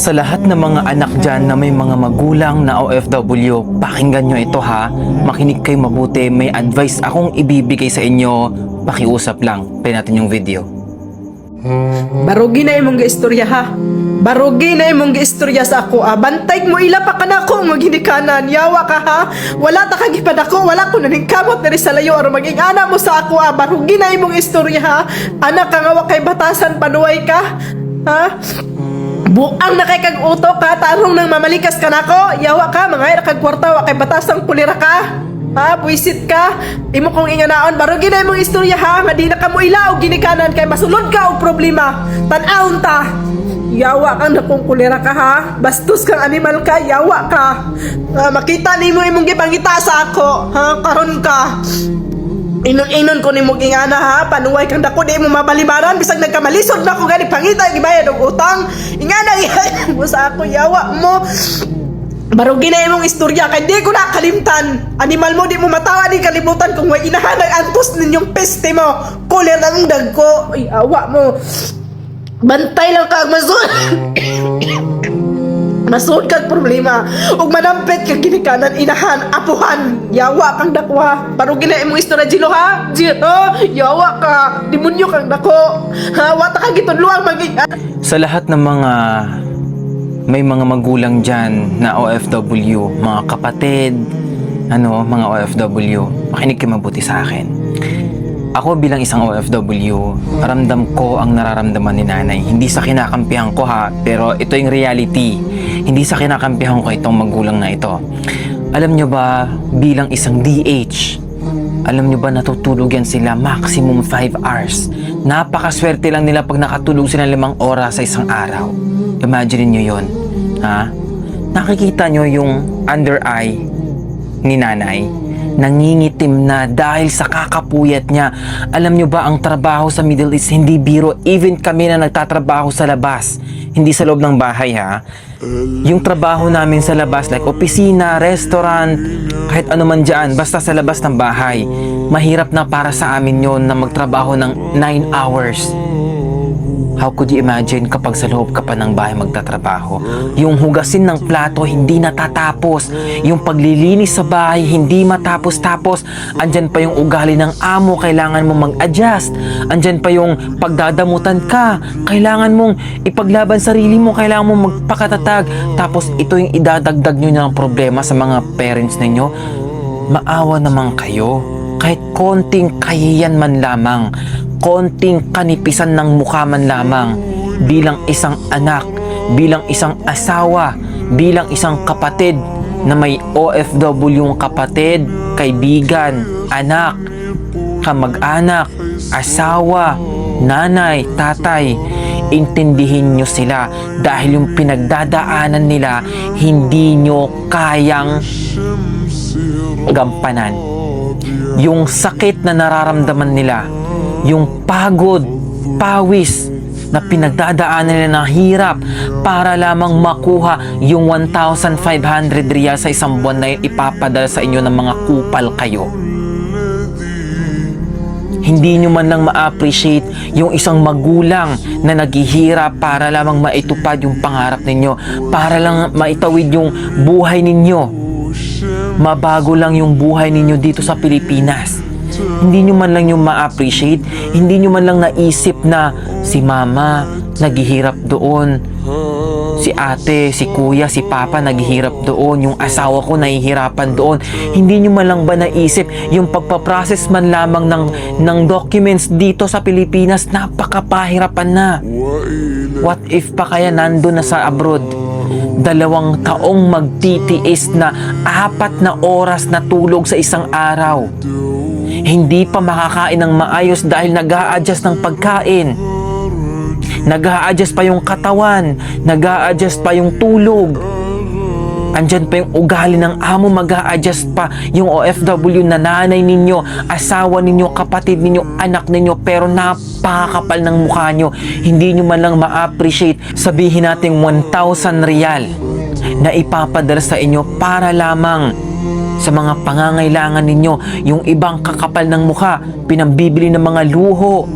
Sa lahat ng mga anak dyan na may mga magulang na OFW, pakinggan nyo ito ha. Makinig kayo mabuti, may advice akong ibibigay sa inyo. Pakiusap lang, play natin yung video. Barugi na imong giistorya ha. Barugi na imong giistorya sa ako Bantay mo ila pa kanako mo ginikanan. Yawa ka ha. Wala ta kagipad ako. Wala ko naningkamot diri sa layo aron maging ana mo sa ako Barugi na imong istorya ha. Anak ka nga wa kay batasan panuway ka. Ha? Buang na kay kag utok ka, tarong nang mamalikas ka nako. Yawa ka, mga kag kwarta wa kay batasang pulira ka. Ha, buisit ka. Imo kong inganaon, barugi na imong istorya ha. Nga di na ka mo ilaw ginikanan kay masulod ka og problema. Tan-awon ta. Yawa ka na kung kulira ka ha. Bastos kang animal ka, yawa ka. Makita nimo imong gipangita sa ako. Ha, karon ka. Inon-inon ko ni mo ingana ha. Panuway kang dako di mo mabalibaran. Bisag nagkamalisod na ko gani pangita gibayad og utang. Ingana mo sa ako yawa mo. Barugi na imong istorya kay di ko nakalimtan. Animal mo di mo matawa ni kalibutan kung way inahanag antos ninyong peste mo. Kulir ang dagko. Ay awa mo. Bantay lang kag masud. Masud kag problema ug madampet kag ginikanan inahan apuhan yawa kang dakwa barugi na imong istorya Jilo ha yawa ka demonyo kang dako ha wa ta ka gitudloang maging Sa lahat ng mga may mga magulang dyan na OFW, mga kapatid, mga OFW, makinig kayo mabuti sa akin. Ako bilang isang OFW, ramdam ko ang nararamdaman ni nanay. Hindi sa kinakampihan ko ha, pero ito yung reality. Hindi sa kinakampihan ko itong magulang na ito. Alam nyo ba, bilang isang DH, alam nyo ba natutulog yan sila maximum 5 hours. Napakaswerte lang nila pag nakatulog sila 5 oras sa isang araw. Imagine nyo yun. Ha? Nakikita nyo yung under eye ni nanay. Nangingitim na dahil sa kakapuyat niya. Alam nyo ba ang trabaho sa Middle East hindi biro. Even kami na nagtatrabaho sa labas, hindi sa loob ng bahay ha. Yung trabaho namin sa labas like opisina, restaurant, kahit ano man dyan, basta sa labas ng bahay, mahirap na para sa amin yon na magtrabaho ng 9 hours. How could you imagine kapag sa loob ka pa ng bahay magtatrabaho? Yung hugasin ng plato hindi natatapos. Yung paglilinis sa bahay hindi matapos-tapos. Andyan pa yung ugali ng amo, kailangan mong mag-adjust. Andyan pa yung pagdadamutan ka, kailangan mong ipaglaban sarili mo, kailangan mong magpakatatag. Tapos ito yung idadagdag nyo ng problema sa mga parents ninyo. Maawa naman kayo. Kahit konting kahiyan man lamang, konting kanipisan ng mukha man lamang, bilang isang anak, bilang isang asawa, bilang isang kapatid na may OFW yung kapatid, kaibigan, anak, kamag-anak, asawa, nanay, tatay, intindihin nyo sila dahil yung pinagdadaanan nila hindi nyo kayang gampanan. Yung sakit na nararamdaman nila, yung pagod, pawis na pinagdadaanan nila ng hirap para lamang makuha yung 1,500 riyal sa isang buwan na yun ipapadala sa inyo ng mga kupal kayo. Hindi nyo man lang ma-appreciate yung isang magulang na naghihirap para lamang maitupad yung pangarap ninyo, para lang maitawid yung buhay ninyo. Mabago lang yung buhay ninyo dito sa Pilipinas. Hindi nyo man lang yung ma-appreciate, hindi nyo man lang naisip na si mama naghihirap doon, si ate, si kuya, si papa naghihirap doon, yung asawa ko nahihirapan doon. Hindi nyo man lang ba naisip yung pagpaprocess man lamang ng documents dito sa Pilipinas, napakapahirapan na. What if pa kaya nandun na sa abroad? 2 taong magtitiis na 4 na oras na tulog sa isang araw. Hindi pa makakain ng maayos dahil nag-a-adjust ng pagkain. Nag-a-adjust pa yung katawan. Nag-a-adjust pa yung tulog. Andyan pa yung ugali ng amo, mag-a-adjust pa yung OFW na nanay ninyo, asawa ninyo, kapatid ninyo, anak ninyo, pero napakakapal ng mukha nyo. Hindi nyo man lang ma-appreciate. Sabihin natin 1,000 riyal na ipapadala sa inyo para lamang sa mga pangangailangan ninyo. Yung ibang kakapal ng mukha, pinambibili ng mga luho.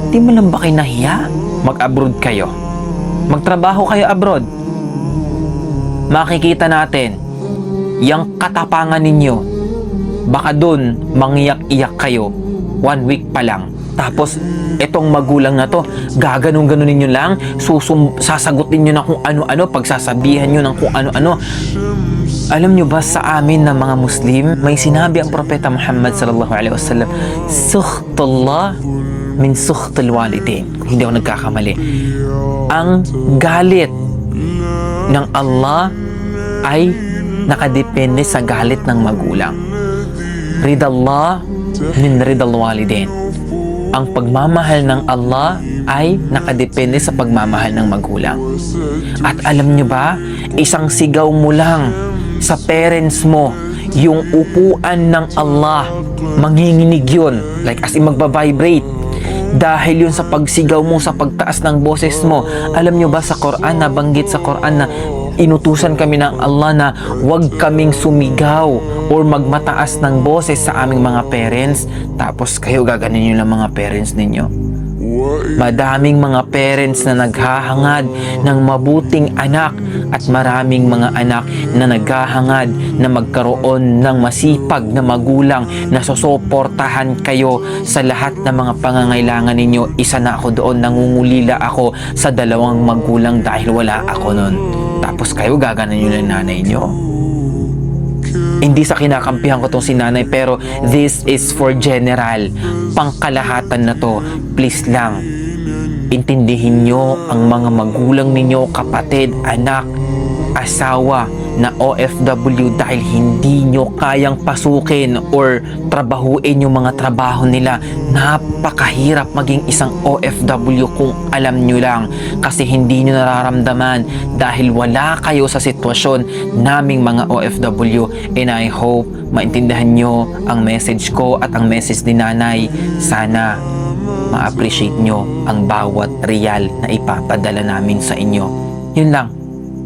Di mo lang ba kayo nahiya? Mag-abroad kayo. Magtrabaho kayo abroad. makikita natin yung katapangan ninyo. Baka dun mangiyak-iyak kayo 1 week pa lang. Tapos etong magulang na to, gaganong-ganunin nyo lang, sasagutin nyo na kung ano-ano, pagsasabihan nyo ng kung ano-ano. Alam nyo ba, sa amin na mga Muslim, may sinabi ang Propeta Muhammad sallallahu alaihi wasallam, "Sukhtullah min sukhtul walidain." Hindi ako nagkakamali. Ang galit ng Allah ay nakadepende sa galit ng magulang. Ridallah min ridal walidain. Ang pagmamahal ng Allah ay nakadepende sa pagmamahal ng magulang. At alam nyo ba, isang sigaw mo lang sa parents mo, yung upuan ng Allah, manginginig yun. Like as in magbabibrate. Dahil yun sa pagsigaw mo, sa pagtaas ng boses mo. Alam nyo ba sa Quran, nabanggit sa Quran na inutusan kami ng Allah na huwag kaming sumigaw or magmataas ng boses sa aming mga parents. Tapos kayo gaganin nyo lang mga parents ninyo. Madaming mga parents na naghahangad ng mabuting anak at maraming mga anak na naghahangad na magkaroon ng masipag na magulang na susuportahan kayo sa lahat ng mga pangangailangan ninyo. Isa na ako doon, nangungulila ako sa 2 magulang dahil wala ako nun. Tapos kayo gaganan nyo ng nanay nyo. Hindi sa kinakampihan ko tong si nanay, pero this is for general. Pangkalahatan na to. Please lang, intindihin nyo ang mga magulang ninyo, kapatid, anak, asawa na OFW dahil hindi nyo kayang pasukin or trabahuin yung mga trabaho nila. Napakahirap maging isang OFW kung alam nyo lang, kasi hindi nyo nararamdaman dahil wala kayo sa sitwasyon naming mga OFW. And I hope maintindihan nyo ang message ko at ang message ni nanay. Sana ma-appreciate nyo ang bawat real na ipapadala namin sa inyo. Yun lang.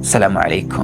Assalamualaikum.